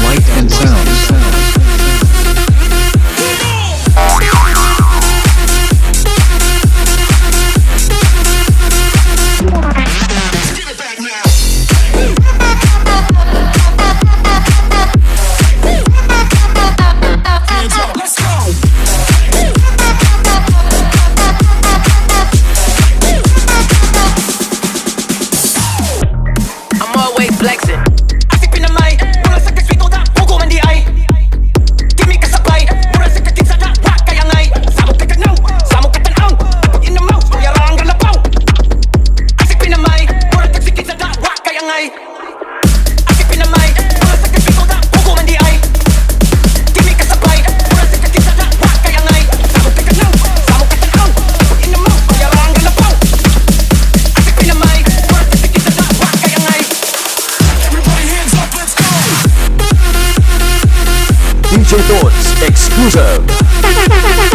light and sound. Flexing. Asik pinamay, mula sa kaswito da, hugo man di ay. Kimi kasabay, mula sa kakitsa da, wak kaya ngay. Samok kakagnaw, samok katanaw, pag inamaw, kuyarang galapaw. Asik pinamay, mula sa kakitsa da, wak kaya ngay. Asik pinamay, mula sa kaswito da, hugo man di ay. Kimi kasabay, mula sa kakitsa da, wak kaya ngay. Samok kakagnaw, samok katanaw, pag inamaw, kuyarang galapaw. Asik pinamay, mula sa kakitsa da, wak kaya ngay. DJ Tones exclusive.